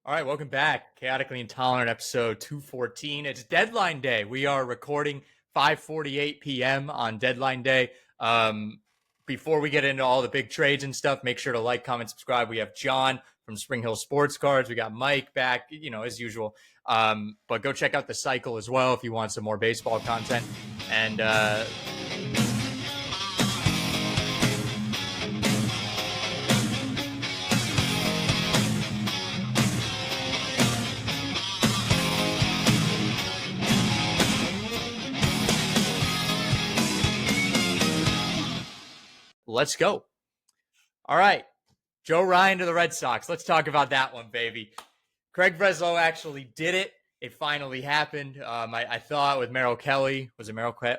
All right, welcome back. Chaotically Intolerant episode 214. It's deadline day. We are recording 5:48 p.m. on deadline day. Before we get into all the big trades and stuff, make sure to like, comment, subscribe. We have John from Spring Hill Sports Cards. We got Mike back, as usual. But go check out the cycle as well if you want some more baseball content. And let's go. All right. Joe Ryan to the Red Sox. Let's talk about that one, baby. Craig Breslow actually did it. It finally happened. I thought with Merrill Kelly, was it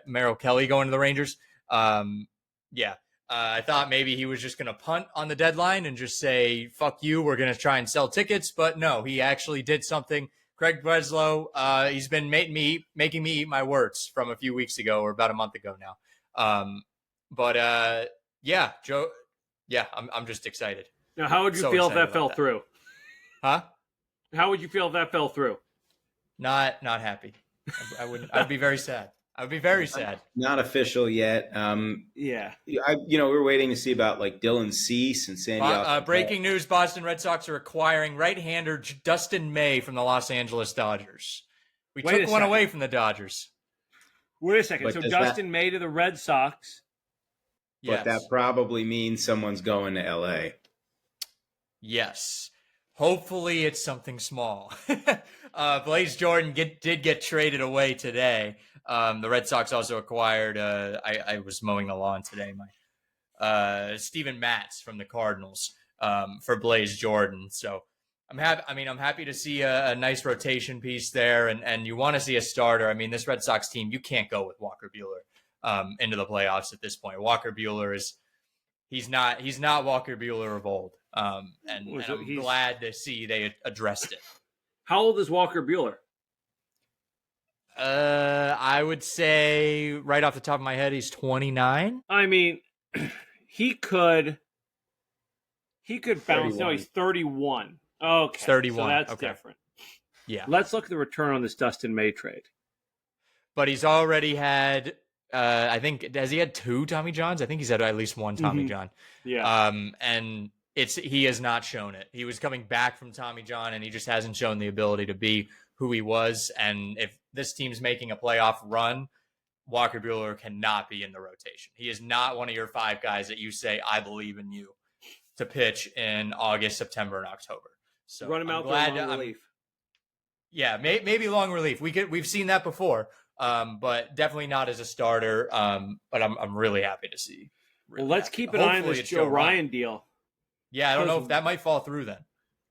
Merrill Kelly going to the Rangers? I thought maybe he was just going to punt on the deadline and just say, fuck you, we're going to try and sell tickets. But no, he actually did something. Craig Breslow, he's been making me eat my words from a few weeks ago or about a month ago now. Yeah, Joe. Yeah, I'm just excited. Now, how would you feel if that fell through? Huh? How would you feel if that fell through? Not happy. I wouldn't. I'd be very sad. I would be very sad. Not official yet. Yeah. We were waiting to see about like Dylan Cease and Sandy. Breaking news: Boston Red Sox are acquiring right-hander Dustin May from the Los Angeles Dodgers. We took one away from the Dodgers. Wait a second. So Dustin May to the Red Sox. But that probably means someone's going to L.A. Yes. Hopefully it's something small. Blaze Jordan did get traded away today. The Red Sox also acquired, I was mowing the lawn today, Steven Matz from the Cardinals for Blaze Jordan. So I'm happy to see a nice rotation piece there. And you want to see a starter. I mean, this Red Sox team, you can't go with Walker Buehler into the playoffs at this point. Walker Buehler he's not Walker Buehler of old. And I'm glad to see they addressed it. How old is Walker Buehler? I would say right off the top of my head, he's 29. I mean, he could bounce. 31. No, he's 31. Okay. 31. So that's different. Yeah. Let's look at the return on this Dustin May trade. But he's already had, I think, has he had 2 Tommy Johns? I think he's had at least 1 Tommy John. Yeah. And he has not shown it. He was coming back from Tommy John, and he just hasn't shown the ability to be who he was. And if this team's making a playoff run, Walker Buehler cannot be in the rotation. He is not one of your 5 guys that you say, I believe in you, to pitch in August, September, and October. So run him out for long relief. Yeah, maybe long relief. We've seen that before, but definitely not as a starter. But I'm really happy to see. Well, let's keep an eye on this Joe Ryan deal. Yeah, I don't know if that might fall through then.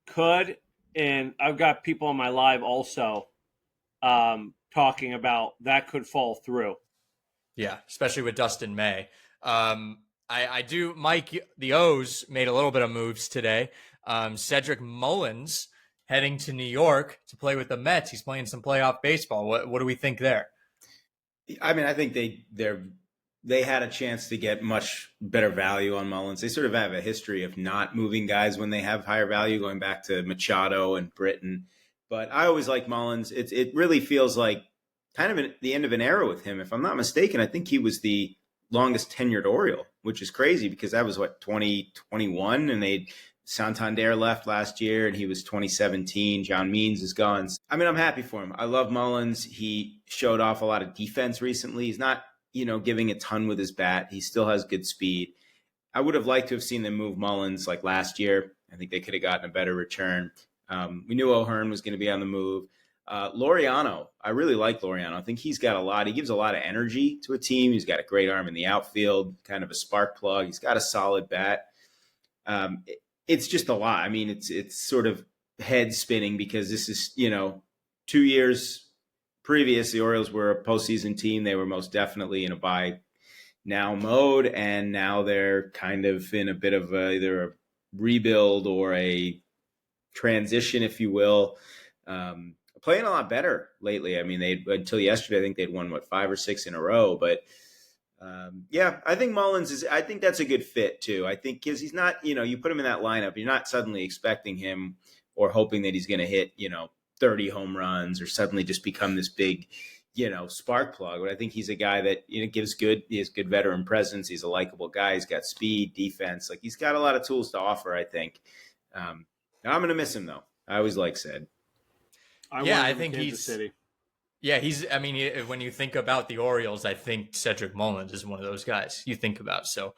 Could, and I've got people on my live also talking about that could fall through. Yeah, especially with Dustin May. I do, Mike, the O's made a little bit of moves today. Cedric Mullins heading to New York to play with the Mets. He's playing some playoff baseball. What do we think there? I mean, I think they had a chance to get much better value on Mullins. They sort of have a history of not moving guys when they have higher value, going back to Machado and Britton. But I always like Mullins. It really feels like kind of the end of an era with him. If I'm not mistaken, I think he was the longest tenured Oriole, which is crazy because that was 2021, and Santander left last year, and he was 2017. John Means is gone. I mean, I'm happy for him. I love Mullins. He showed off a lot of defense recently. He's not giving a ton with his bat. He still has good speed. I would have liked to have seen them move Mullins like last year. I think they could have gotten a better return. We knew O'Hearn was going to be on the move. Laureano, I really like Laureano. I think he's got he gives a lot of energy to a team. He's got a great arm in the outfield, kind of a spark plug. He's got a solid bat. It's just a lot. I mean, it's sort of head spinning because this is, 2 years previous, the Orioles were a postseason team. They were most definitely in a buy now mode, and now they're kind of in a bit of either a rebuild or a transition, if you will. Playing a lot better lately. I mean, until yesterday, I think they'd won 5 or 6 in a row. But I think Mullins I think that's a good fit too. I think because he's not, you put him in that lineup, you're not suddenly expecting him or hoping that he's going to hit, 30 home runs or suddenly just become this big, spark plug. But I think he's a guy that, he has good veteran presence. He's a likable guy. He's got speed, defense. Like, he's got a lot of tools to offer, I think. I'm going to miss him, though. I always like Sid. I think Kansas City. Yeah, when you think about the Orioles, I think Cedric Mullins is one of those guys you think about. So,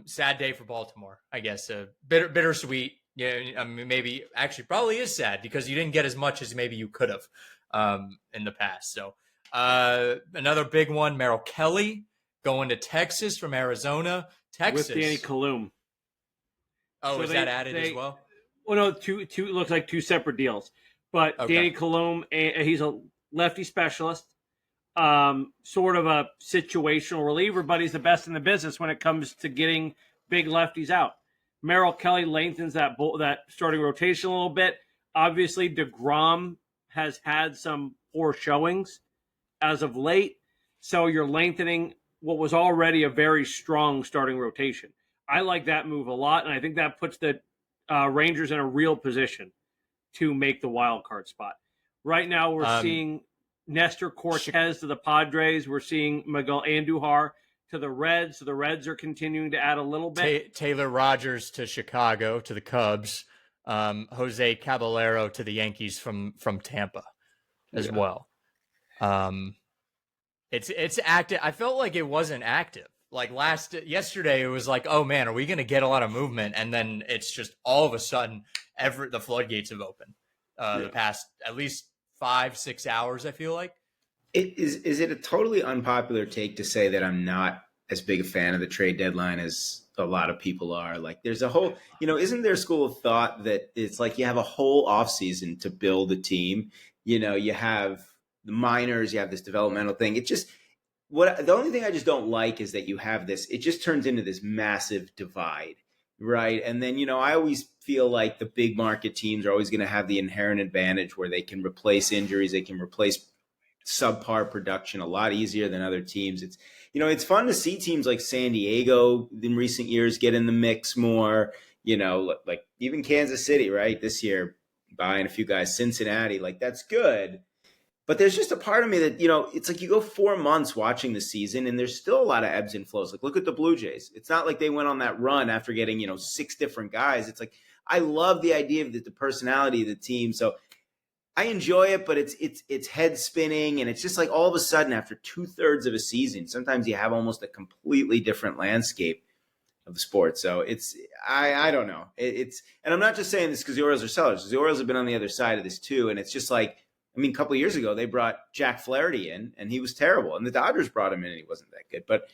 sad day for Baltimore, I guess. Bittersweet. Yeah, I mean, maybe actually probably is sad because you didn't get as much as maybe you could have in the past. So, another big one, Merrill Kelly going to Texas from Arizona. Texas with Danny Kalum. Oh, so is that added as well? Well, no, two looks like two separate deals. But okay. Danny Kalum, he's a lefty specialist, sort of a situational reliever, but he's the best in the business when it comes to getting big lefties out. Merrill Kelly lengthens that starting rotation a little bit. Obviously, DeGrom has had some poor showings as of late, so you're lengthening what was already a very strong starting rotation. I like that move a lot, and I think that puts the Rangers in a real position to make the wild card spot. Right now, we're seeing Nestor Cortez to the Padres. We're seeing Miguel Andujar to the Reds. So the Reds are continuing to add a little bit. Taylor Rogers to Chicago, to the Cubs. Jose Caballero to the Yankees from Tampa as well. It's active. I felt like it wasn't active. Like yesterday, it was like, oh man, are we going to get a lot of movement? And then it's just all of a sudden, the floodgates have opened. The past at least 5-6 hours, I feel like. Is it a totally unpopular take to say that I'm not as big a fan of the trade deadline as a lot of people are? Like, there's a whole, isn't there a school of thought that it's like you have a whole offseason to build a team? You have the minors, you have this developmental thing. It just, the only thing I just don't like is that you have this, it just turns into this massive divide, right? And then, I always feel like the big market teams are always going to have the inherent advantage where they can replace injuries, they can replace subpar production a lot easier than other teams. It's fun to see teams like San Diego in recent years get in the mix more, like even Kansas City, right? This year, buying a few guys, Cincinnati, like that's good. But there's just a part of me that, it's like you go 4 months watching the season and there's still a lot of ebbs and flows. Like, look at the Blue Jays. It's not like they went on that run after getting, 6 different guys. It's like, I love the idea of the personality of the team. So I enjoy it, but it's head spinning. And it's just like all of a sudden after 2/3 of a season, sometimes you have almost a completely different landscape of the sport. So I don't know. And I'm not just saying this because the Orioles are sellers. The Orioles have been on the other side of this too. And it's just like, a couple of years ago, they brought Jack Flaherty in, and he was terrible. And the Dodgers brought him in, and he wasn't that good. But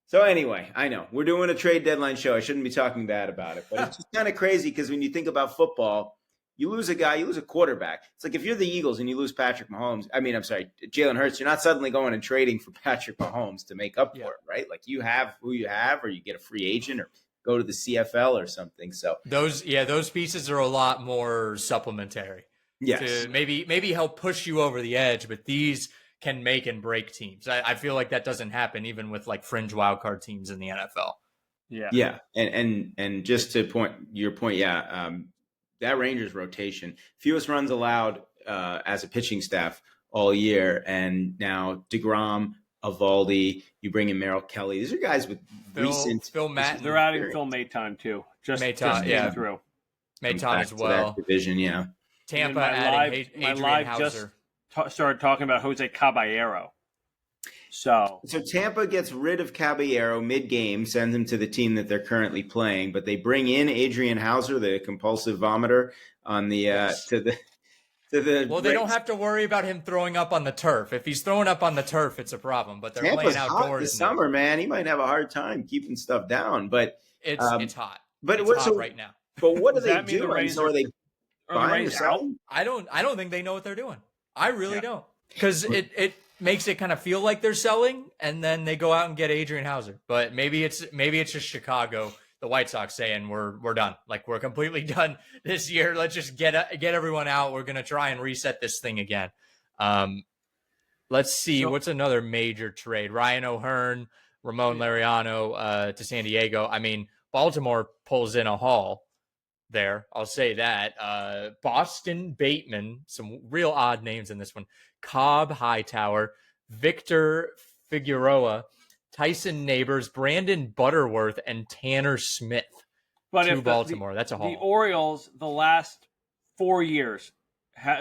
so anyway, I know we're doing a trade deadline show. I shouldn't be talking bad about it, but it's just kind of crazy because when you think about football, you lose a guy, you lose a quarterback. It's like if you're the Eagles and you lose Patrick Mahomes. Jalen Hurts. You're not suddenly going and trading for Patrick Mahomes to make up for it, right? Like you have who you have, or you get a free agent, or go to the CFL or something. So those pieces are a lot more supplementary. Yes. To maybe help push you over the edge, but these can make and break teams. I feel like that doesn't happen even with like fringe wildcard teams in the NFL. Yeah. And just to your point, that Rangers rotation, fewest runs allowed as a pitching staff all year. And now DeGrom, Eovaldi, you bring in Merrill Kelly. These are guys with Phil Maton. They're adding Phil Maton too. Just through. Maton as well. Division, yeah. Tampa adding Adrian just Hauser. started talking about Jose Caballero. So Tampa gets rid of Caballero mid-game, sends him to the team that they're currently playing, but they bring in Adrian Hauser, the compulsive vomiter, on the to the. Well, they don't have to worry about him throwing up on the turf. If he's throwing up on the turf, it's a problem. But they're Tampa's playing outdoors hot this summer, man. He might have a hard time keeping stuff down, but it's hot. But it's hot right now. But what do they do? Are they buying or selling? I don't think they know what they're doing. I really don't, because it makes it kind of feel like they're selling, and then they go out and get Adrian Hauser. But maybe it's just Chicago, the White Sox, saying we're done. Like, we're completely done this year. Let's just get everyone out. We're gonna try and reset this thing again. Let's see, what's another major trade? Ryan O'Hearn, Ramon Laureano to San Diego. Baltimore pulls in a haul there. I'll say that. Boston Bateman, some real odd names in this one. Cobb Hightower, Victor Figueroa, Tyson Neighbors, Brandon Butterworth, and Tanner Smith But to if Baltimore. That's a haul. The Orioles, the last 4 years,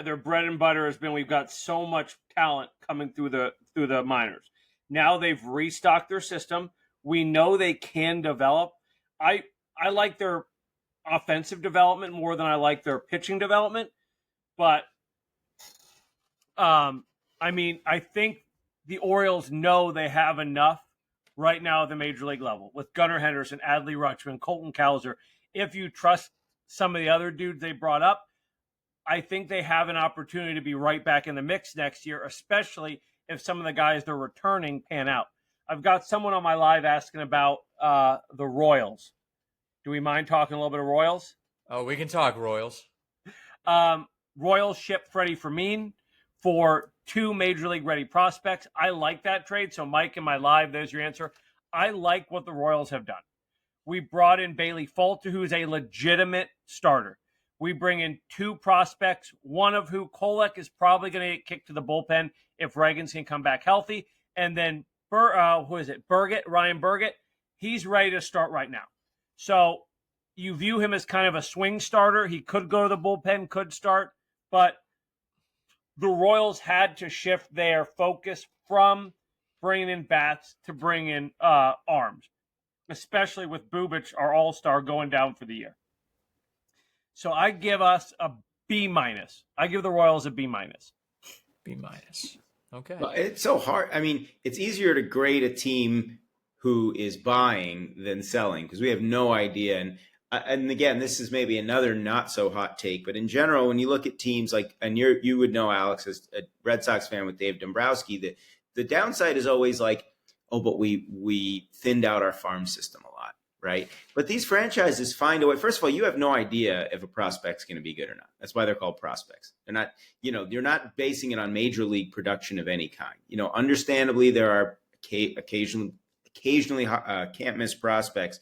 their bread and butter has been we've got so much talent coming through the minors. Now they've restocked their system. We know they can develop. I like their offensive development more than I like their pitching development. But I think the Orioles know they have enough right now at the major league level with Gunnar Henderson, Adley Rutschman, Colton Cowser. If you trust some of the other dudes they brought up, I think they have an opportunity to be right back in the mix next year, especially if some of the guys they're returning pan out. I've got someone on my live asking about the Royals. Do we mind talking a little bit of Royals? Oh, we can talk Royals. Royals shipped Freddie Fermin for 2 major league ready prospects. I like that trade. So, Mike, in my live, there's your answer. I like what the Royals have done. We brought in Bailey Falter, who is a legitimate starter. We bring in 2 prospects, one of who Kolek is probably going to get kicked to the bullpen if Reagans can come back healthy. And then, Ryan Burgett, he's ready to start right now. So you view him as kind of a swing starter. He could go to the bullpen, could start, but the Royals had to shift their focus from bringing in bats to bring in arms, especially with Bubic, our all-star, going down for the year. So I give us a B-. I give the Royals a B-. B-. Okay. Well, it's so hard. I mean, it's easier to grade a team who is buying than selling because we have no idea. And again, this is maybe another not so hot take, but in general, when you look at teams like, and you would know, Alex, as a Red Sox fan with Dave Dombrowski, the downside is always like, oh, but we thinned out our farm system a lot, right? But these franchises find a way. First of all, you have no idea if a prospect's going to be good or not. That's why they're called prospects. They're not, you're not basing it on major league production of any kind. Understandably, there are occasionally can't miss prospects.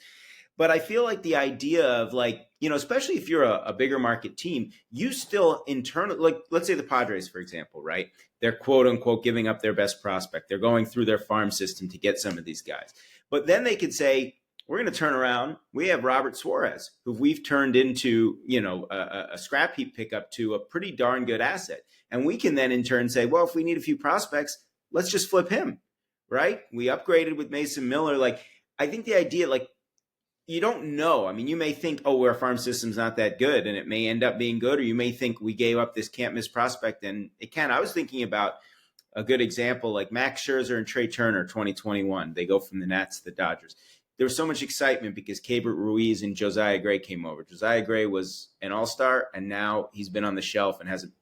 But I feel like the idea of especially if you're a bigger market team, you still internally, like let's say the Padres, for example, right? They're quote unquote giving up their best prospect. They're going through their farm system to get some of these guys. But then they could say, we're going to turn around. We have Robert Suarez, who we've turned into, a scrap heap pickup to a pretty darn good asset. And we can then in turn say, well, if we need a few prospects, let's just flip him. Right? We upgraded with Mason Miller. I think the idea, you don't know. I mean, you may think, oh, our farm system's not that good, and it may end up being good, or you may think we gave up this can't miss prospect, and it can. I was thinking about a good example, like Max Scherzer and Trey Turner, 2021. They go from the Nats to the Dodgers. There was so much excitement because Keibert Ruiz and Josiah Gray came over. Josiah Gray was an all-star, and now he's been on the shelf and hasn't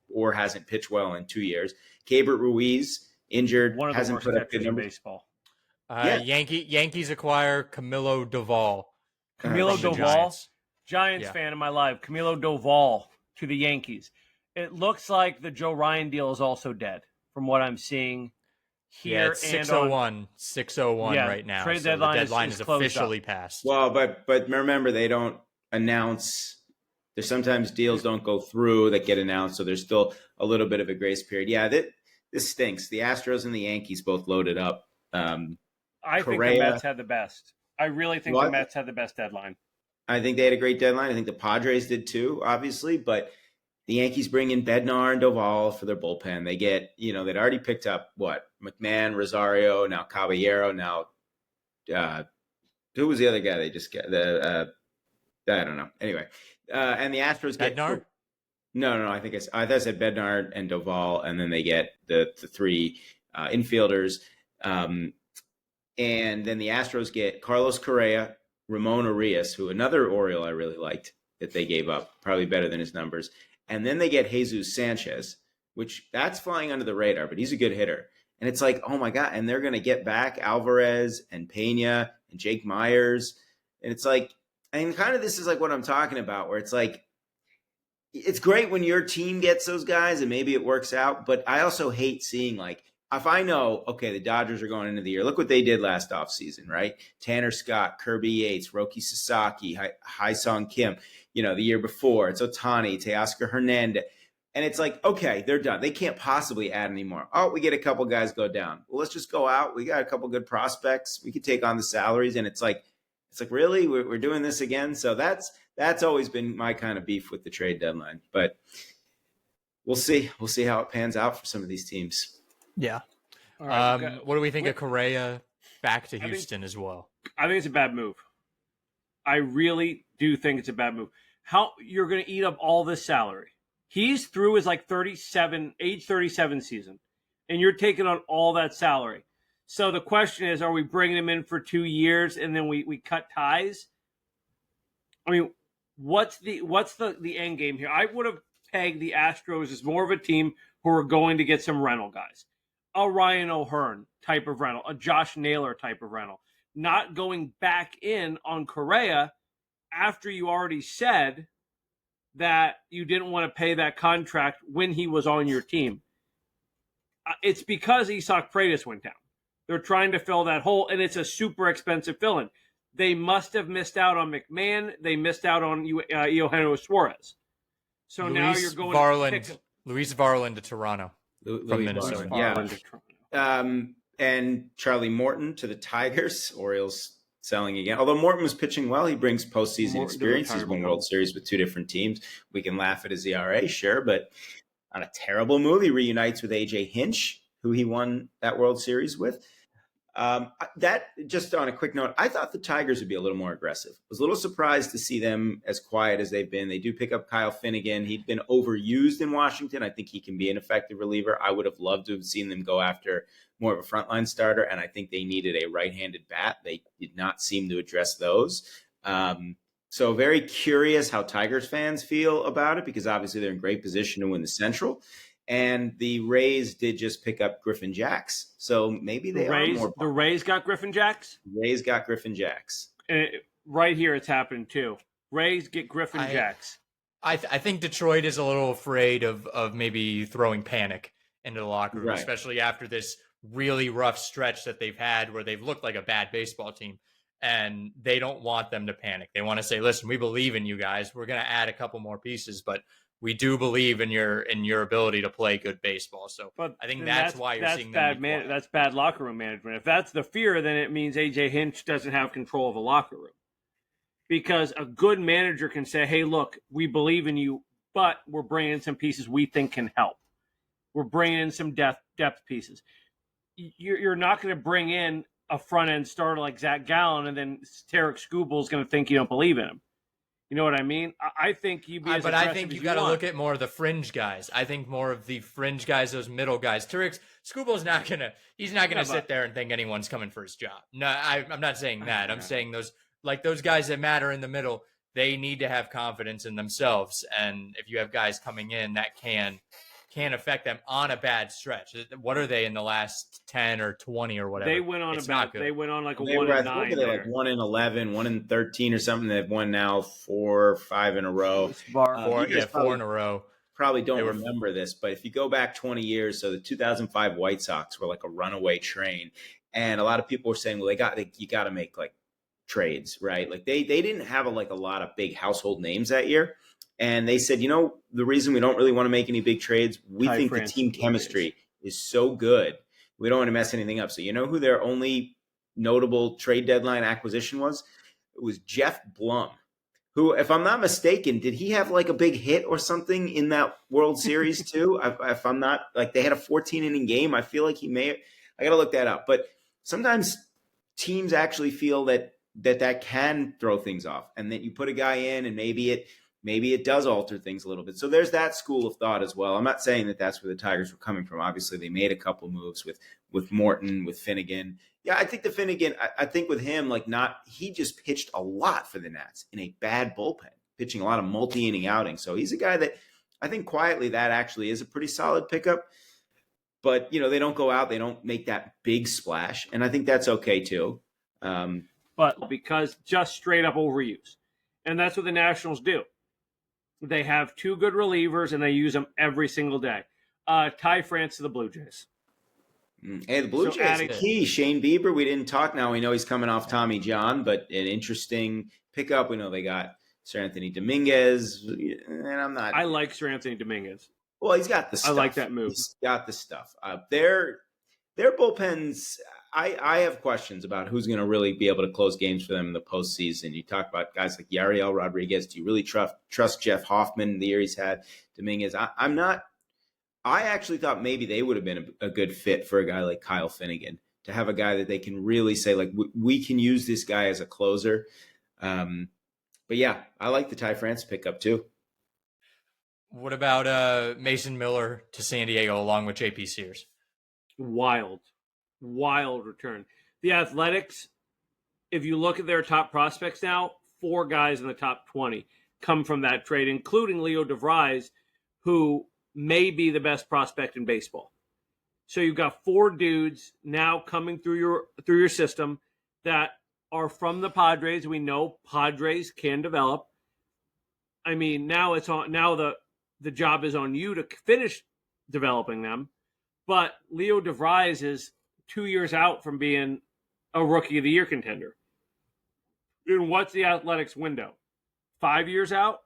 pitched well in 2 years. Keibert Ruiz, injured, one of hasn't the worst put up good in numbers. baseball. Yankees acquire Camilo Doval. Camilo Doval, Giants Yeah. fan in my life. Camilo Doval to the Yankees. It looks like the Joe Ryan deal is also dead from what I'm seeing here. Yeah, it's 601 right now. Trade so deadline, the deadline is officially up. passed. Well, but remember, they don't announce. There's sometimes deals don't go through that get announced, so there's still a little bit of a grace period. Yeah, this stinks. The Astros and the Yankees both loaded up. I think the Mets had the best. I really think the Mets had the best deadline. I think they had a great deadline. I think the Padres did too, obviously, but the Yankees bring in Bednar and Doval for their bullpen. They get, they'd already picked up McMahon, Rosario, now Caballero, now who was the other guy they just got? I don't know. Anyway, and the Astros get Bednar? No. I thought I said Bednar and Doval, and then they get the 3 infielders. And then the Astros get Carlos Correa, Ramon Urias, who another Oriole I really liked that they gave up, probably better than his numbers. And then they get Jesus Sanchez, which that's flying under the radar, but he's a good hitter. And it's like, oh my God. And they're going to get back Alvarez and Pena and Jake Myers. And it's like, and kind of this is like what I'm talking about, where it's like, it's great when your team gets those guys and maybe it works out. But I also hate seeing if I know, okay, the Dodgers are going into the year, look what they did last offseason, right? Tanner Scott, Kirby Yates, Roki Sasaki, Hai-Sung Kim, the year before, it's Ohtani, Teoscar Hernandez. And it's like, okay, they're done. They can't possibly add anymore. Oh, we get a couple guys go down. Well, let's just go out. We got a couple good prospects. We could take on the salaries. And it's like, really, we're doing this again. So that's always been my kind of beef with the trade deadline. But we'll see. We'll see how it pans out for some of these teams. Yeah. All right, what do we think of Correa back to Houston as well? I think it's a bad move. I really do think it's a bad move. How you're going to eat up all this salary? He's through his age 37 season, and you're taking on all that salary. So the question is, are we bringing him in for 2 years and then we cut ties? I mean, what's the end game here? I would have pegged the Astros as more of a team who are going to get some rental guys. A Ryan O'Hearn type of rental, a Josh Naylor type of rental. Not going back in on Correa after you already said that you didn't want to pay that contract when he was on your team. It's because Isaac Freitas went down. They're trying to fill that hole, and it's a super expensive fill-in. They must have missed out on McMahon. They missed out on Eugenio Suarez. So now you're going Luis Varland to Toronto from Minnesota. Yeah. And Charlie Morton to the Tigers. Orioles selling again. Although Morton was pitching well, he brings postseason experience. He's won World Series with 2 different teams. We can laugh at his ERA, sure, but on a terrible move, he reunites with AJ Hinch, who he won that World Series with. That, just on a quick note, I thought the Tigers would be a little more aggressive. I was a little surprised to see them as quiet as they've been. They do pick up Kyle Finnegan. He'd been overused in Washington. I think he can be an effective reliever. I would have loved to have seen them go after more of a frontline starter, and I think they needed a right-handed bat. They did not seem to address those. So very curious how Tigers fans feel about it, because obviously they're in great position to win the Central. And the Rays did just pick up Griffin Jacks. So maybe the Rays got Griffin Jacks? Rays got Griffin Jacks. Right here it's happening too. Rays get Griffin Jacks. I think Detroit is a little afraid of maybe throwing panic into the locker room, especially after this really rough stretch that they've had where they've looked like a bad baseball team. And they don't want them to panic. They want to say, listen, we believe in you guys. We're going to add a couple more pieces, but we do believe in your ability to play good baseball. So I think that's why you're seeing them. That's bad locker room management. If that's the fear, then it means AJ Hinch doesn't have control of a locker room. Because a good manager can say, hey, look, we believe in you, but we're bringing in some pieces we think can help. We're bringing in some depth pieces. You're not going to bring in a front-end starter like Zach Gallen and then Tarek Skubal is going to think you don't believe in him. You know what I mean? I think you be as But I think you got to look at more of the fringe guys. I think more of the fringe guys, those middle guys. Tarek Skubal's not going to sit there and think anyone's coming for his job. No, I'm not saying that. I'm saying those guys that matter in the middle, they need to have confidence in themselves. And if you have guys coming in that can affect them on a bad stretch. What are they in the last 10 or 20 or whatever? They went on They went on like a 1-9. They're like 1-11, 1-13 or something. They've won now 4 or 5 in a row. 4 in a row. Probably don't remember this, but if you go back 20 years, so the 2005 White Sox were like a runaway train, and a lot of people were saying, well, you got to make like trades, right? Like they didn't have a lot of big household names that year. And they said, the reason we don't really want to make any big trades, we think the team chemistry is so good. We don't want to mess anything up. So you know who their only notable trade deadline acquisition was? It was Jeff Blum, who, if I'm not mistaken, did he have like a big hit or something in that World Series too? If I'm not, they had a 14-inning game. I feel like I got to look that up. But sometimes teams actually feel that can throw things off, and that you put a guy in and maybe it does alter things a little bit. So there's that school of thought as well. I'm not saying that that's where the Tigers were coming from. Obviously, they made a couple moves with Morton, with Finnegan. Yeah, I think the Finnegan, I think with him, he just pitched a lot for the Nats in a bad bullpen, pitching a lot of multi-inning outings. So he's a guy that I think quietly that actually is a pretty solid pickup. But, they don't go out. They don't make that big splash. And I think that's okay, too. But because just straight up overuse. And that's what the Nationals do. They have 2 good relievers, and they use them every single day. Ty France to the Blue Jays. Hey, the Blue Jays are key. Shane Bieber, we didn't talk. Now we know he's coming off Tommy John, but an interesting pickup. We know they got Sir Anthony Dominguez, and I like Sir Anthony Dominguez. Well, he's got the stuff. I like that move. He's got the stuff. Their bullpens, I have questions about who's going to really be able to close games for them in the postseason. You talk about guys like Yariel Rodriguez. Do you really trust Jeff Hoffman the year he's had? Dominguez, I'm not. I actually thought maybe they would have been a good fit for a guy like Kyle Finnegan, to have a guy that they can really say, like, we can use this guy as a closer. But yeah, I like the Ty France pickup too. What about Mason Miller to San Diego along with JP Sears? Wild return. The Athletics, if you look at their top prospects now, 4 guys in the top 20 come from that trade, including Leo DeVries, who may be the best prospect in baseball. So you've got 4 dudes now coming through your system that are from the Padres. We know Padres can develop. I mean, now the job is on you to finish developing them. But Leo DeVries is 2 years out from being a Rookie of the Year contender. And what's the Athletics window? 5 years out?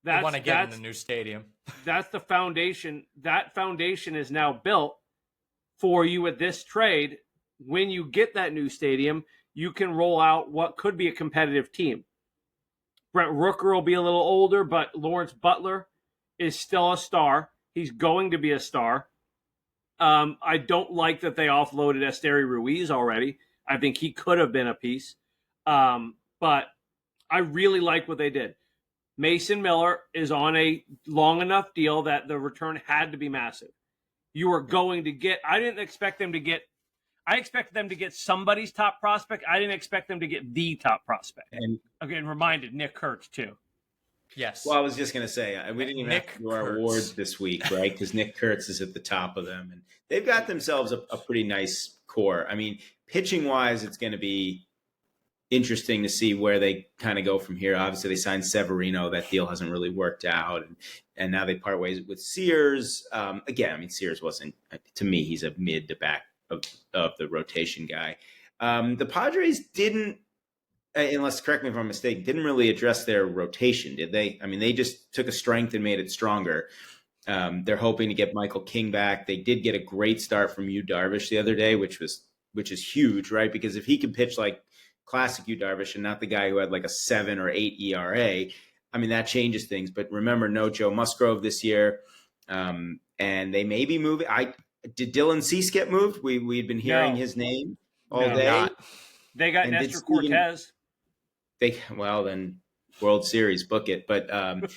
They want to get in the new stadium. That's the foundation. That foundation is now built for you with this trade. When you get that new stadium, you can roll out what could be a competitive team. Brent Rooker will be a little older, but Lawrence Butler is still a star. He's going to be a star. I don't like that they offloaded Esteri Ruiz already. I think he could have been a piece. But I really like what they did. Mason Miller is on a long enough deal that the return had to be massive. You were going to get – I expected them to get somebody's top prospect. I didn't expect them to get the top prospect. And again, reminded Nick Kurtz too. Yes. Well, I was just going to say, we didn't even have to do our awards this week, right? Because Nick Kurtz is at the top of them. And they've got themselves a pretty nice core. I mean, pitching-wise, it's going to be interesting to see where they kind of go from here. Obviously, they signed Severino. That deal hasn't really worked out. And now they part ways with Sears. Again, I mean, Sears wasn't – to me, he's a mid to back of the rotation guy. The Padres didn't, unless correct me if I'm mistaken, didn't really address their rotation, did they? I mean, they just took a strength and made it stronger. They're hoping to get Michael King back. They did get a great start from Yu Darvish the other day, which is huge, right? Because if he can pitch like classic Yu Darvish and not the guy who had like a 7 or 8 ERA, I mean, that changes things. But remember, no Joe Musgrove this year, and they may be moving. Did Dylan Cease get moved? We'd been hearing his name all day. Not. They got Nestor Cortez. Then World Series, book it. But and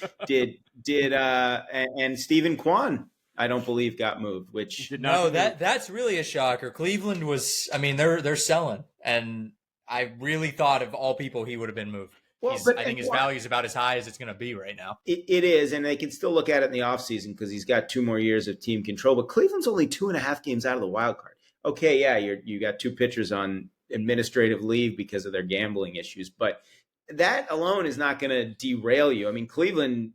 Stephen Kwan, I don't believe got moved. Which that's really a shocker. Cleveland was. I mean, they're selling, and I really thought of all people he would have been moved. Well, I think his value is about as high as it's going to be right now. It is, and they can still look at it in the offseason because he's got 2 more years of team control. But Cleveland's only 2.5 games out of the wild card. Okay, yeah, you got 2 pitchers on administrative leave because of their gambling issues, but that alone is not going to derail you. I mean, Cleveland,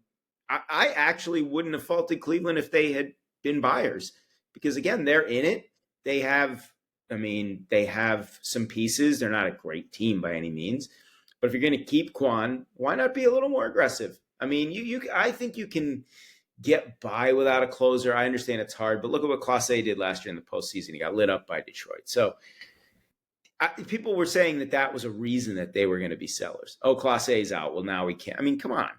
I actually wouldn't have faulted Cleveland if they had been buyers because, again, they're in it. They have some pieces. They're not a great team by any means. But if you're going to keep Kwan, why not be a little more aggressive? I mean, I think you can get by without a closer. I understand it's hard, but look at what Clase did last year in the postseason. He got lit up by Detroit. So people were saying that was a reason that they were going to be sellers. Oh, Clase's out. Well, now we can't. I mean, come on.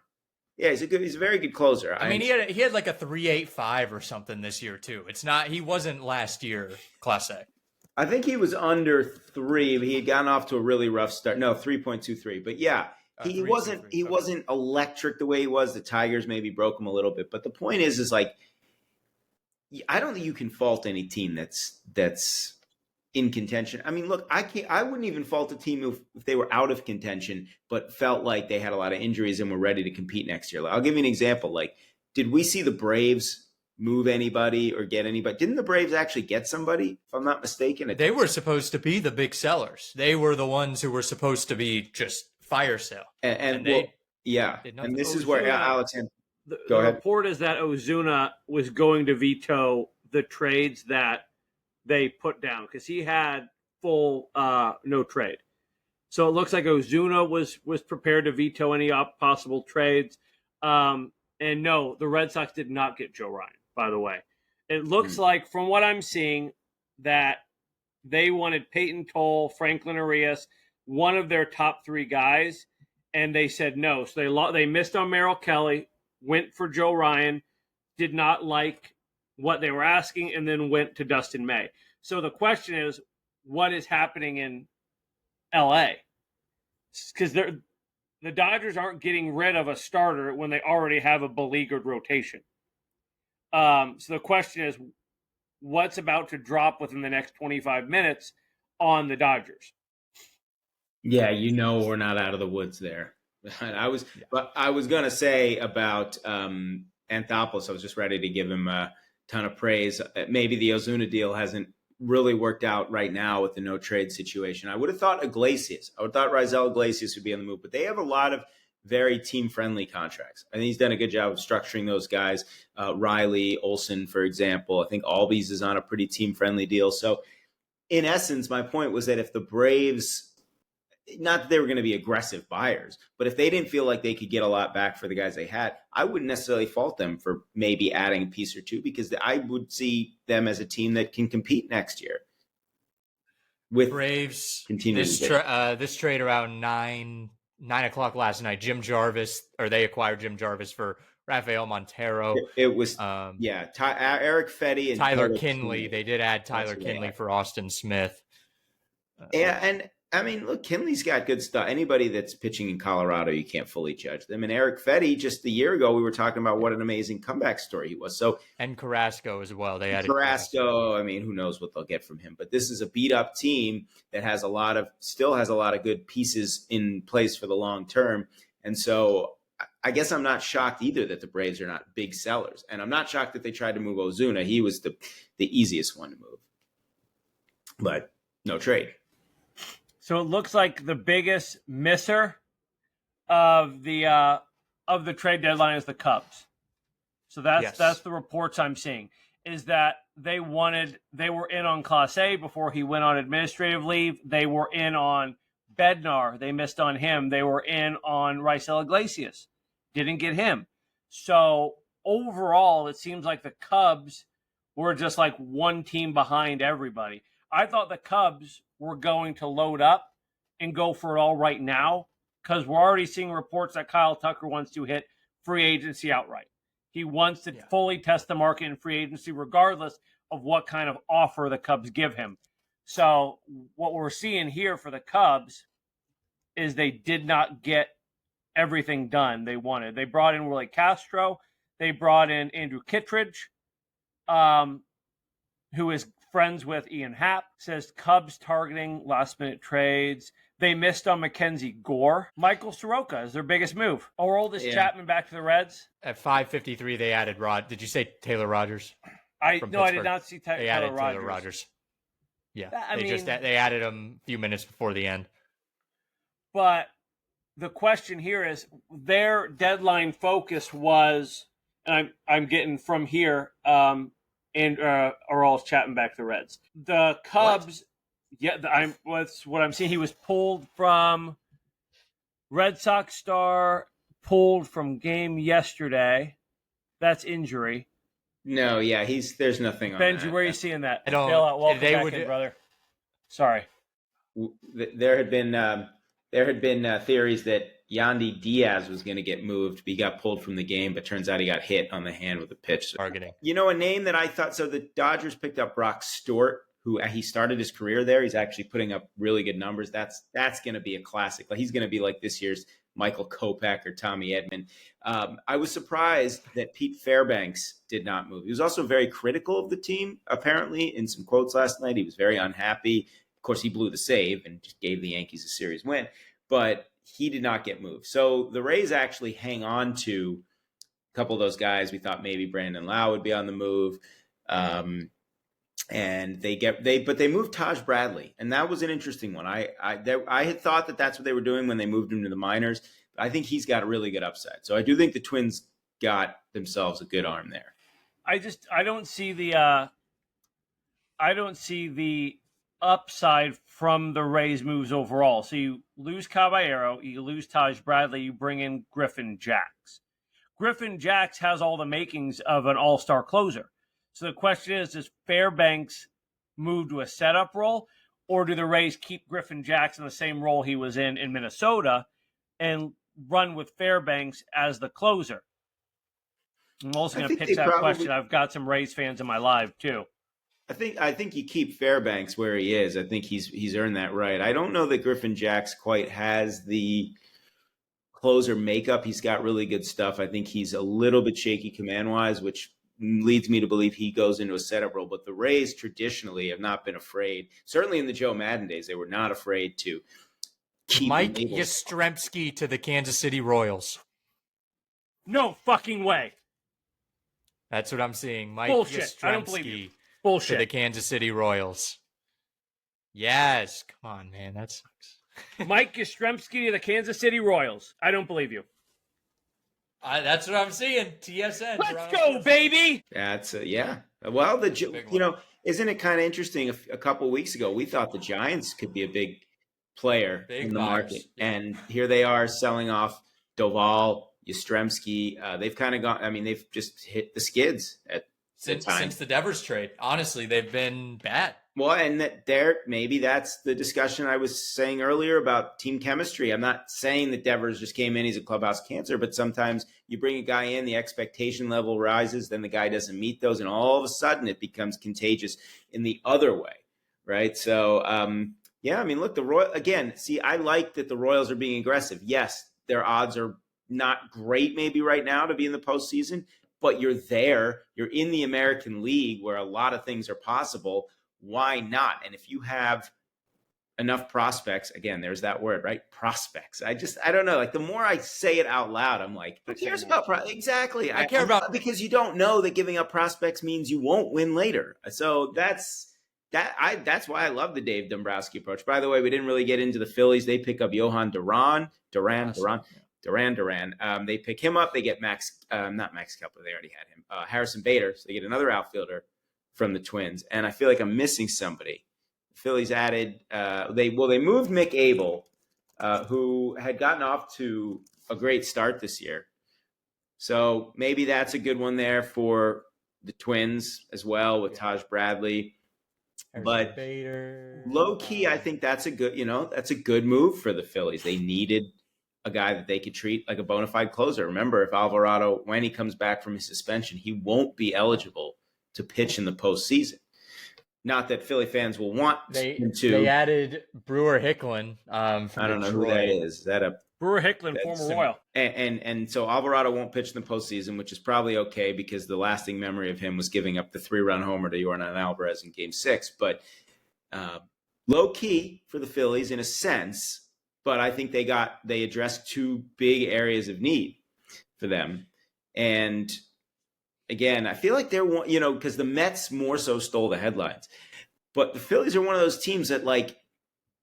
Yeah, he's a very good closer. I mean, he had like a 3.85 or something this year too. He wasn't last year Clase. I think he was under 3, but he had gotten off to a really rough start. No, 3.23. But yeah, he wasn't electric the way he was. The Tigers maybe broke him a little bit. But the point is like, I don't think you can fault any team that's in contention. I mean, look, I wouldn't even fault a team if they were out of contention, but felt like they had a lot of injuries and were ready to compete next year. I'll give you an example. Like, did we see the Braves move anybody or get anybody? Didn't the Braves actually get somebody, if I'm not mistaken? They were supposed to be the big sellers. They were the ones who were supposed to be just fire sale. And this is where Alex. The report is that Ozuna was going to veto the trades that they put down because he had full no trade. So it looks like Ozuna was prepared to veto any possible trades. And no, the Red Sox did not get Joe Ryan, by the way. It looks like, from what I'm seeing, that they wanted Peyton Toll, Franklin Arias, one of their top 3 guys, and they said no. So they missed on Merrill Kelly, went for Joe Ryan, did not like what they were asking, and then went to Dustin May. So the question is, what is happening in LA? Because the Dodgers aren't getting rid of a starter when they already have a beleaguered rotation. So the question is, what's about to drop within the next 25 minutes on the Dodgers? Yeah, we're not out of the woods there. But I was going to say about Anthopoulos. I was just ready to give him a ton of praise. Maybe the Ozuna deal hasn't really worked out right now with the no trade situation. I would have thought Iglesias. I would have thought Raisel Iglesias would be on the move, but they have a lot of very team-friendly contracts. I think he's done a good job of structuring those guys. Riley, Olsen, for example. I think Albies is on a pretty team-friendly deal. So, in essence, my point was that if the Braves, not that they were going to be aggressive buyers, but if they didn't feel like they could get a lot back for the guys they had, I wouldn't necessarily fault them for maybe adding a piece or two, because I would see them as a team that can compete next year. With Braves, this trade around 9 o'clock last night, they acquired Jim Jarvis for Rafael Montero. It was, Eric Fetty and Tyler Kinley. They did add Tyler Kinley for Austin Smith. And I mean, look, Kinley's got good stuff. Anybody that's pitching in Colorado, you can't fully judge them. And Eric Fetty, just a year ago, we were talking about what an amazing comeback story he was. And Carrasco as well. They added Carrasco. I mean, who knows what they'll get from him? But this is a beat up team that still has a lot of good pieces in place for the long term. And so I guess I'm not shocked either that the Braves are not big sellers. And I'm not shocked that they tried to move Ozuna. He was the easiest one to move. But no trade. So it looks like the biggest misser of the trade deadline is the Cubs. So that's the reports I'm seeing, is that they were in on Clase A before he went on administrative leave. They were in on Bednar. They missed on him. They were in on Raisel Iglesias. Didn't get him. So overall, it seems like the Cubs were just like one team behind everybody. I thought the Cubs were going to load up and go for it all right now, because we're already seeing reports that Kyle Tucker wants to hit free agency outright. He wants to fully test the market in free agency regardless of what kind of offer the Cubs give him. So what we're seeing here for the Cubs is they did not get everything done they wanted. They brought in Willie Castro. They brought in Andrew Kittredge, who is friends with Ian Happ. Says Cubs targeting last-minute trades. They missed on Mackenzie Gore. Michael Soroka is their biggest move. Aroldis Chapman back to the Reds. At 5:53, they added Did you say Taylor Rogers? I did not see Taylor Rogers. Yeah, they added him a few minutes before the end. But the question here is, their deadline focus was, and I'm getting from here, and Aroldis Chapman back to the Reds. The Cubs. What? What I'm seeing. He was pulled from Red Sox star, pulled from game yesterday. That's injury. No, yeah, there's nothing on Benji, that. where are you seeing that? I don't. Welcome back in, brother. Sorry. There had been theories that Yandy Diaz was going to get moved, but he got pulled from the game. But turns out he got hit on the hand with a pitch. Targeting. A name that I thought. So the Dodgers picked up Brock Stewart, who he started his career there. He's actually putting up really good numbers. That's going to be a classic. He's going to be like this year's Michael Kopech or Tommy Edman. I was surprised that Pete Fairbanks did not move. He was also very critical of the team, apparently, in some quotes last night. He was very unhappy. Of course, he blew the save and just gave the Yankees a series win, but he did not get moved. So the Rays actually hang on to a couple of those guys. We thought maybe Brandon Lau would be on the move. And they moved Taj Bradley, and that was an interesting one. I had thought that that's what they were doing when they moved him to the minors, but I think he's got a really good upside. So I do think the Twins got themselves a good arm there. I don't see the I don't see the upside from the Rays moves overall. So you lose Caballero, you lose Taj Bradley, you bring in Griffin Jacks. Griffin Jacks has all the makings of an all-star closer. So the question is, does Fairbanks move to a setup role, or do the Rays keep Griffin Jacks in the same role he was in Minnesota and run with Fairbanks as the closer? I'm also going to pitch that question. I've got some Rays fans in my live too. I think you keep Fairbanks where he is. I think he's earned that right. I don't know that Griffin Jacks quite has the closer makeup. He's got really good stuff. I think he's a little bit shaky command-wise, which leads me to believe he goes into a setup role. But the Rays traditionally have not been afraid. Certainly in the Joe Madden days, they were not afraid to keep Mike Yastrzemski to the Kansas City Royals. No fucking way. That's what I'm seeing. Mike Bullshit. I don't believe you. Bullshit. To the Kansas City Royals. Yes. Come on, man. That sucks. Mike Yastrzemski to the Kansas City Royals. I don't believe you. That's what I'm seeing. TSN. Let's go, baby. That's yeah. Well, isn't it kind of interesting? A couple of weeks ago, we thought the Giants could be a big player in the market, and here they are selling off Doval, Yastrzemski. They've kind of gone. I mean, they've just hit the skids since the Devers trade. Honestly, they've been bad. Well, and maybe that's the discussion I was saying earlier about team chemistry. I'm not saying that Devers just came in, he's a clubhouse cancer, but sometimes you bring a guy in, the expectation level rises, then the guy doesn't meet those, and all of a sudden it becomes contagious in the other way, right? So, yeah, I mean, look, I like that the Royals are being aggressive. Yes, their odds are not great maybe right now to be in the postseason, but you're there. You're in the American League where a lot of things are possible. Why not? And if you have enough prospects, again, there's that word, right? Prospects. I don't know. Like the more I say it out loud, I'm like, who cares about exactly? I care about because you don't know that giving up prospects means you won't win later. So that's why I love the Dave Dombrowski approach. By the way, we didn't really get into the Phillies. They pick up Johan Duran. They pick him up. They get not Max Kepler. They already had him. Harrison Bader. So they get another outfielder from the Twins, and I feel like I'm missing somebody. The Phillies added they moved Mick Abel, who had gotten off to a great start this year. So maybe that's a good one there for the Twins as well with Taj Bradley. But low key, I think that's a good move for the Phillies. They needed a guy that they could treat like a bona fide closer. Remember, if Alvarado, when he comes back from his suspension, he won't be eligible to pitch in the postseason. Not that Philly fans will want him to. They added Brewer Hicklin. I don't know who that is. Is that a Brewer Hicklin, former Royal? And so Alvarado won't pitch in the postseason, which is probably okay because the lasting memory of him was giving up the 3-run homer to Yordan Alvarez in Game 6. But low key for the Phillies in a sense. But I think they addressed two big areas of need for them, and again, I feel like they're one, because the Mets more so stole the headlines. But the Phillies are one of those teams that, like,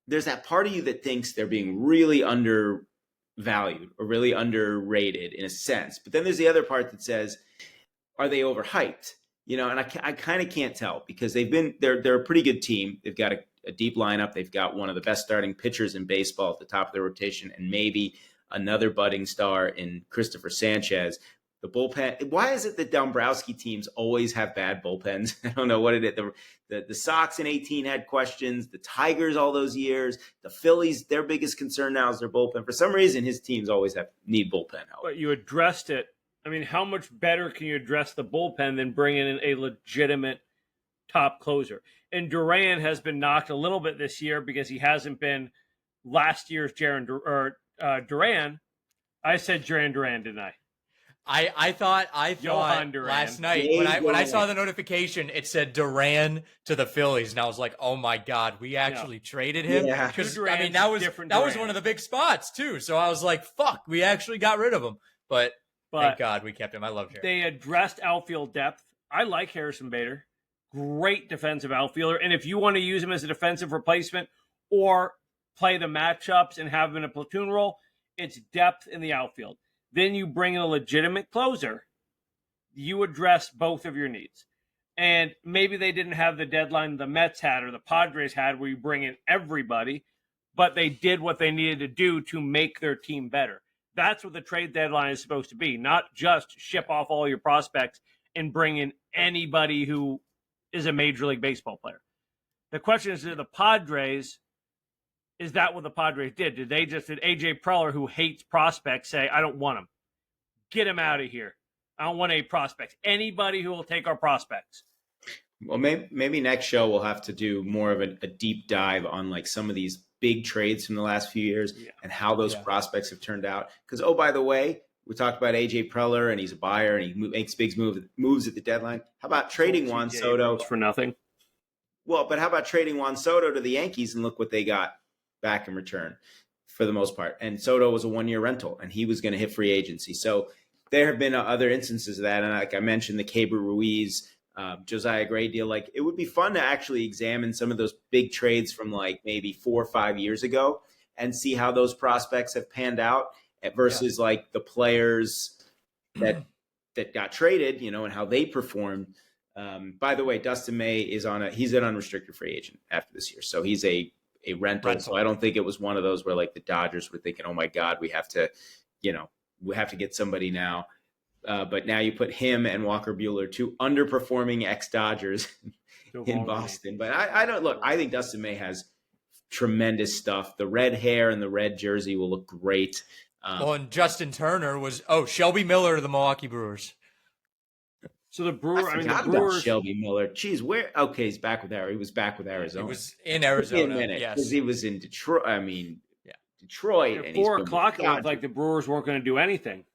there's that part of you that thinks they're being really undervalued or really underrated in a sense. But then there's the other part that says, are they overhyped? And I kind of can't tell because they're a pretty good team. They've got a deep lineup. They've got one of the best starting pitchers in baseball at the top of their rotation and maybe another budding star in Christopher Sanchez. The bullpen. Why is it that Dombrowski teams always have bad bullpens? I don't know what it is. The Sox in 2018 had questions. The Tigers all those years. The Phillies, their biggest concern now is their bullpen. For some reason, his teams always need bullpen help. But you addressed it. I mean, how much better can you address the bullpen than bringing in a legitimate top closer? And Duran has been knocked a little bit this year because he hasn't been last year's Duran. I said Duran, didn't I? I thought last night when I saw the notification, it said Duran to the Phillies, and I was like, "Oh my God, we actually traded him!" Because I mean, that was one of the big spots too. So I was like, "Fuck, we actually got rid of him." But thank God we kept him. I love him. They addressed outfield depth. I like Harrison Bader, great defensive outfielder, and if you want to use him as a defensive replacement or play the matchups and have him in a platoon role, it's depth in the outfield. Then you bring in a legitimate closer. You address both of your needs. And maybe they didn't have the deadline the Mets had or the Padres had where you bring in everybody, but they did what they needed to do to make their team better. That's what the trade deadline is supposed to be, not just ship off all your prospects and bring in anybody who is a Major League Baseball player. The question is, to the Padres, is that what the Padres did? Did AJ Preller, who hates prospects, say, I don't want him? Get him out of here. I don't want any prospects. Anybody who will take our prospects. Well, maybe next show we'll have to do more of a deep dive on like some of these big trades from the last few years and how those prospects have turned out. Because, oh, by the way, we talked about AJ Preller and he's a buyer and he makes big moves at the deadline. How about trading Juan Soto for nothing? Well, but how about trading Juan Soto to the Yankees and look what they got back in return for the most part. And Soto was a 1-year rental and he was going to hit free agency. So there have been other instances of that. And like I mentioned, the Keibert Ruiz, Josiah Gray deal, like it would be fun to actually examine some of those big trades from like maybe 4 or 5 years ago and see how those prospects have panned out versus like the players that got traded, you know, and how they performed. By the way, Dustin May he's an unrestricted free agent after this year. So he's a rental. So I don't think it was one of those where like the Dodgers were thinking, oh my God, we have to get somebody now. But now you put him and Walker Buehler, two underperforming ex-Dodgers in Boston. But I don't look. I think Dustin May has tremendous stuff. The red hair and the red jersey will look great. And Justin Turner was Shelby Miller to the Milwaukee Brewers. So the Brewers, about Shelby Miller. Geez, where? Okay, he's back with Arizona. He was back with Arizona. He was in Arizona. Yes, because he was in Detroit. I mean, Detroit. At 4 o'clock, it looked like the Brewers weren't going to do anything.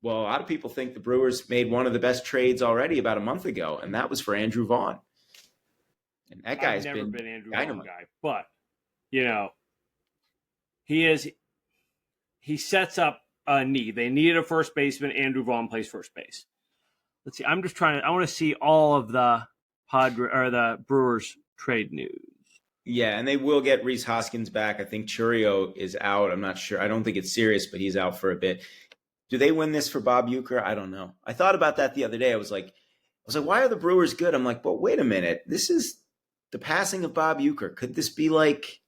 Well, a lot of people think the Brewers made one of the best trades already about a month ago, and that was for Andrew Vaughn. And that guy's never been Andrew dynamite. Vaughn guy, but he sets up a need. They needed a first baseman. Andrew Vaughn plays first base. Let's see. I want to see all of the the Brewers trade news. Yeah, and they will get Rhys Hoskins back. I think Churio is out. I'm not sure. I don't think it's serious, but he's out for a bit. Do they win this for Bob Uecker? I don't know. I thought about that the other day. I was like, why are the Brewers good? I'm like, but wait a minute. This is the passing of Bob Uecker. Could this be like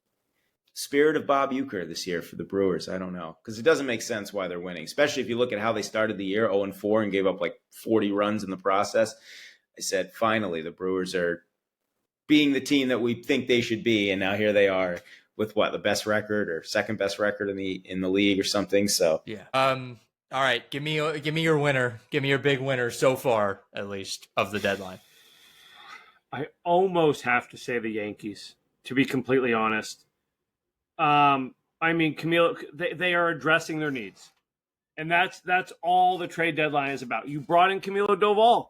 spirit of Bob Uecker this year for the Brewers? I don't know. Because it doesn't make sense why they're winning, especially if you look at how they started the year, 0-4, and gave up like 40 runs in the process. I said, finally, the Brewers are being the team that we think they should be. And now here they are with the best record or second best record in the league or something. So, yeah. All right, give me your winner. Give me your big winner so far, at least, of the deadline. I almost have to say the Yankees, to be completely honest. I mean, Camilo, they are addressing their needs. And that's all the trade deadline is about. You brought in Camilo Doval.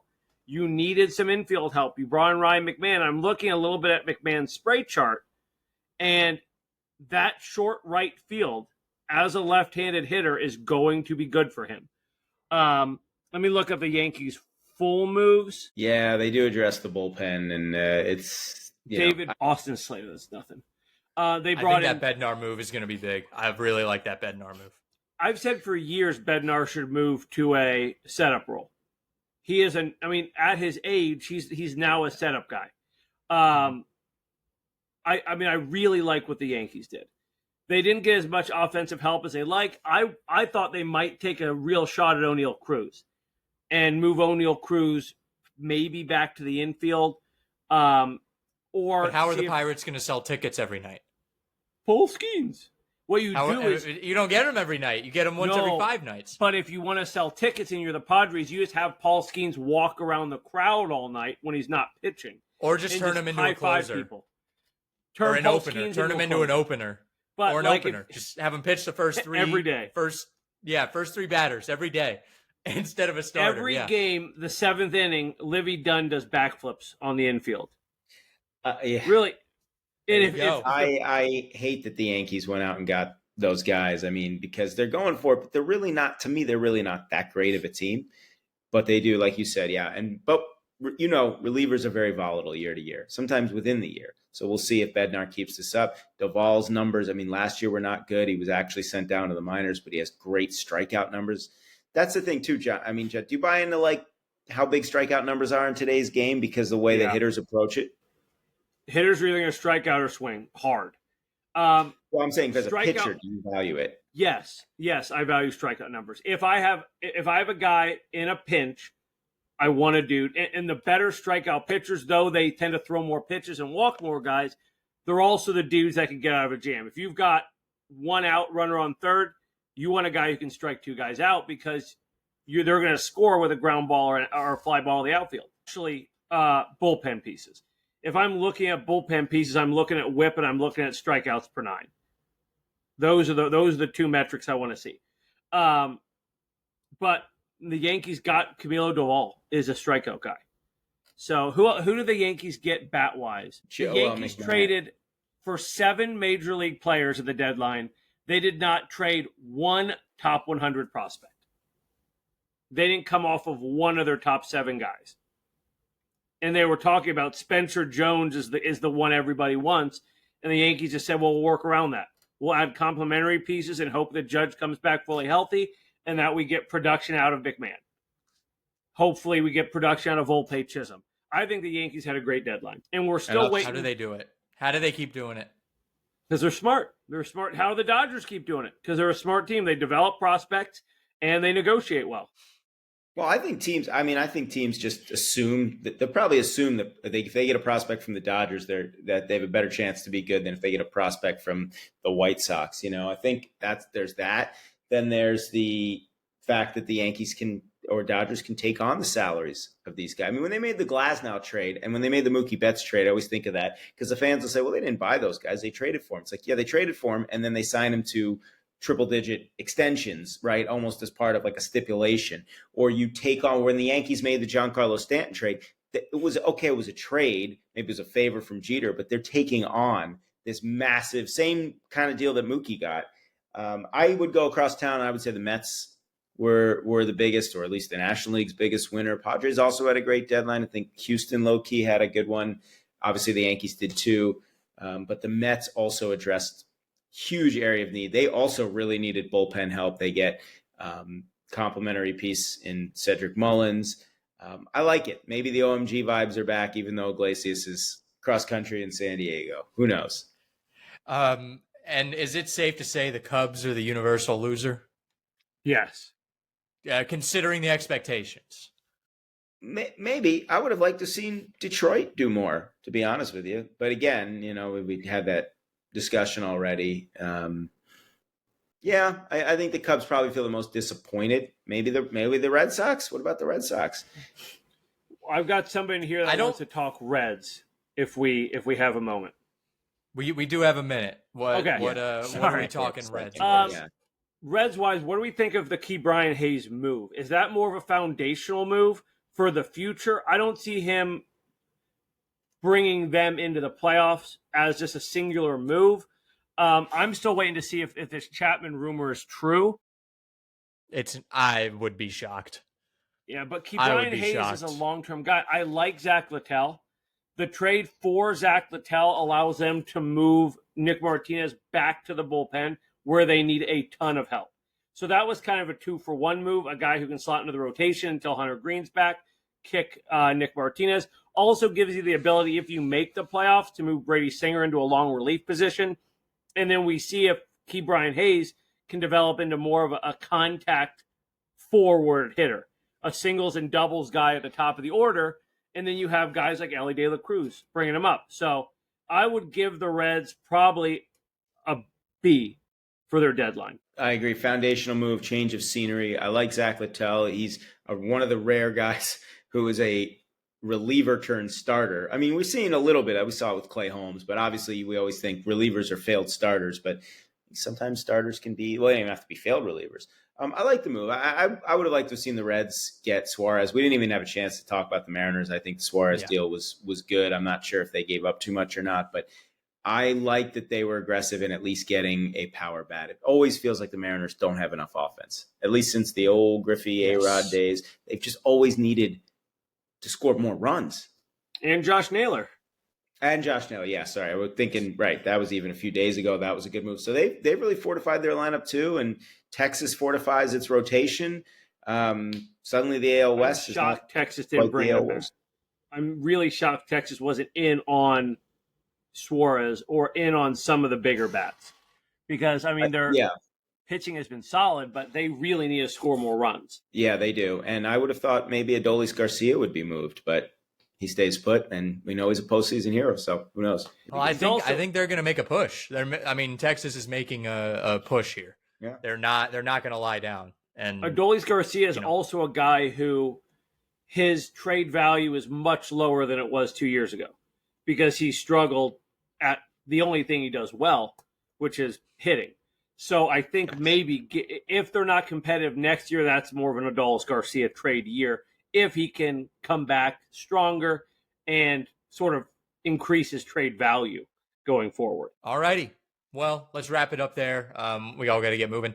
You needed some infield help. You brought in Ryan McMahon. I'm looking a little bit at McMahon's spray chart, and that short right field as a left-handed hitter is going to be good for him. Let me look up the Yankees' full moves. Yeah, they do address the bullpen, and it's Austin Slater. That's nothing. They brought that Bednar move is going to be big. I really like that Bednar move. I've said for years Bednar should move to a setup role. He is at his age, he's now a setup guy. I really like what the Yankees did. They didn't get as much offensive help as they like. I thought they might take a real shot at O'Neal Cruz and move O'Neal Cruz maybe back to the infield. But how are the Pirates going to sell tickets every night? Paul Skeens. What you don't get them every night. You get them once every 5 nights. But if you want to sell tickets and you're the Padres, you just have Paul Skeens walk around the crowd all night when he's not pitching. Or just turn him into a closer. Or an opener. Turn him into an opener. Or an opener. Just have him pitch the first 3 every day. First 3 batters every day instead of a starter. Every game, the 7th inning, Livy Dunn does backflips on the infield. Really. I hate that the Yankees went out and got those guys. I mean, because they're going for it, but they're really not. To me, they're really not that great of a team. But they do, like you said, yeah. But relievers are very volatile year to year. Sometimes within the year. So we'll see if Bednar keeps this up. Doval's numbers, I mean, last year were not good. He was actually sent down to the minors, but he has great strikeout numbers. That's the thing too, John. I mean, Jet, do you buy into like how big strikeout numbers are in today's game because the way that hitters approach it? Hitters are either going to strike out or swing hard. Well, I'm saying as a pitcher, do you value it? Yes, I value strikeout numbers. If I have a guy in a pinch, I want to do, and the better strikeout pitchers, though they tend to throw more pitches and walk more guys, they're also the dudes that can get out of a jam. If you've got one out runner on third, you want a guy who can strike two guys out because they're going to score with a ground ball or a fly ball in the outfield. Actually, bullpen pieces. If I'm looking at bullpen pieces, I'm looking at WHIP and I'm looking at strikeouts per nine. Those are the two metrics I want to see. But the Yankees got Camilo Doval is a strikeout guy. So who did the Yankees get bat wise? The Yankees traded for 7 major league players at the deadline. They did not trade one top 100 prospect. They didn't come off of one of their top 7 guys. And they were talking about Spencer Jones is the one everybody wants. And the Yankees just said, well, we'll work around that. We'll add complementary pieces and hope that Judge comes back fully healthy and that we get production out of McMahon. Hopefully we get production out of Volpe Chisholm. I think the Yankees had a great deadline. And we're still waiting. How do they do it? How do they keep doing it? Because they're smart. They're smart. How do the Dodgers keep doing it? Because they're a smart team. They develop prospects and they negotiate well. Well, I think teams just assume that they'll probably assume that if they get a prospect from the Dodgers, that they have a better chance to be good than if they get a prospect from the White Sox. I think there's that. Then there's the fact that the Yankees or Dodgers can take on the salaries of these guys. I mean, when they made the Glasnow trade and when they made the Mookie Betts trade, I always think of that because the fans will say, well, they didn't buy those guys. They traded for them. It's like, yeah, they traded for them and then they signed them to triple-digit extensions, right? Almost as part of like a stipulation. Or you take on when the Yankees made the Giancarlo Stanton trade, it was okay. It was a trade. Maybe it was a favor from Jeter, but they're taking on this massive, same kind of deal that Mookie got. I would go across town. And I would say the Mets were the biggest, or at least the National League's biggest winner. Padres also had a great deadline. I think Houston low-key had a good one. Obviously, the Yankees did too. But the Mets also addressed huge area of need. They also really needed bullpen help. They get complimentary piece in Cedric Mullins. I like it. Maybe the OMG vibes are back, even though Iglesias is cross country in San Diego. Who knows? And is it safe to say the Cubs are the universal loser? Yes. Considering the expectations. Maybe. I would have liked to seen Detroit do more, to be honest with you. But again, we had that discussion already. I think the Cubs probably feel the most disappointed. Maybe the Red Sox. What about the Red Sox? I've got somebody in here that wants to talk Reds if we have a moment. We do have a minute. What are we talking Reds? Reds wise, what do we think of the Key Brian Hayes move? Is that more of a foundational move for the future? I don't see him bringing them into the playoffs as just a singular move. I'm still waiting to see if this Chapman rumor is true. I would be shocked. Yeah, but Brian Hayes is a long-term guy. I like Zach Littell. The trade for Zach Littell allows them to move Nick Martinez back to the bullpen where they need a ton of help. So that was kind of a 2-for-1 move, a guy who can slot into the rotation until Hunter Green's back, kick Nick Martinez. Also gives you the ability, if you make the playoffs, to move Brady Singer into a long relief position. And then we see if Key Brian Hayes can develop into more of a contact forward hitter, a singles and doubles guy at the top of the order. And then you have guys like Ellie De La Cruz bringing him up. So I would give the Reds probably a B for their deadline. I agree. Foundational move, change of scenery. I like Zach Littell. He's one of the rare guys who is a reliever turned starter. I mean, we're seeing a little bit. We saw it with Clay Holmes, but obviously we always think relievers are failed starters, but sometimes starters can be, well, they don't even have to be failed relievers. I like the move. I would have liked to have seen the Reds get Suarez. We didn't even have a chance to talk about the Mariners. I think the Suarez deal was good. I'm not sure if they gave up too much or not, but I like that they were aggressive in at least getting a power bat. It always feels like the Mariners don't have enough offense, at least since the old Griffey, A-Rod days. They've just always needed to score more runs. And Josh Naylor. Yeah, sorry. I was thinking, right, that was even a few days ago. That was a good move. So they've really fortified their lineup too, and Texas fortifies its rotation. Suddenly the AL West is not shocked Texas didn't quite bring the AL him back. West. I'm really shocked Texas wasn't in on Suarez or in on some of the bigger bats, because I mean their pitching has been solid, but they really need to score more runs. Yeah, they do. And I would have thought maybe Adolis Garcia would be moved, but he stays put, and we know he's a postseason hero. So who knows? Well, I think they're going to make a push. Texas is making a push here. Yeah, they're not going to lie down. And Adolis Garcia is also a guy who his trade value is much lower than it was 2 years ago, because he struggled at the only thing he does well, which is hitting. So I think maybe if they're not competitive next year, that's more of an Adolis Garcia trade year, if he can come back stronger and sort of increase his trade value going forward. All righty. Well, let's wrap it up there. We all got to get moving.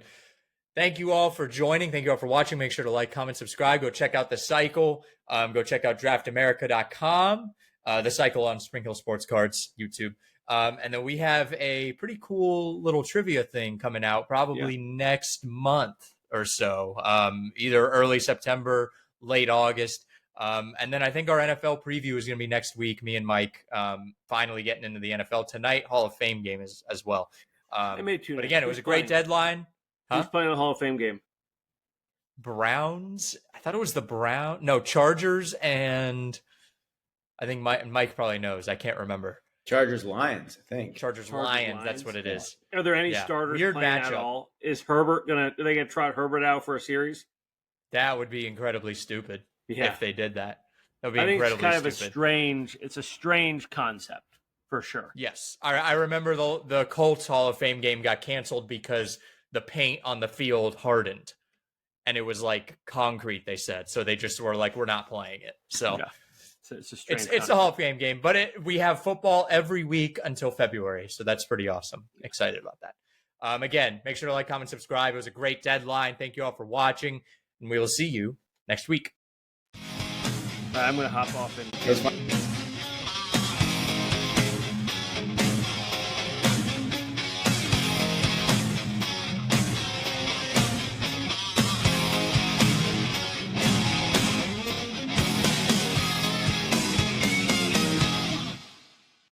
Thank you all for joining. Thank you all for watching. Make sure to like, comment, subscribe. Go check out The Cycle. Go check out draftamerica.com. The Cycle on Spring Hill Sports Cards, YouTube. And then we have a pretty cool little trivia thing coming out probably next month or so, either early September, late August. And then I think our NFL preview is going to be next week. Me and Mike finally getting into the NFL tonight. Hall of Fame game as well. But again, it was a great deadline. Who's playing the Hall of Fame game? Browns. I thought it was the Chargers, and I think Mike probably knows. I can't remember. Chargers Lions, I think. Chargers Lions. That's what it is. Are there any starters Weird playing matchup. at all? Is Herbert are they gonna trot Herbert out for a series? That would be incredibly stupid if they did that. That would be I think incredibly it's kind of it's a strange concept for sure. Yes. I remember the Colts Hall of Fame game got canceled because the paint on the field hardened and it was like concrete, they said. So they just were like, we're not playing it. So it's a strange it's a Hall of Fame game, but we have football every week until February. So that's pretty awesome. Excited about that. Again, make sure to like, comment, subscribe. It was a great deadline. Thank you all for watching, and we will see you next week. I'm going to hop off and.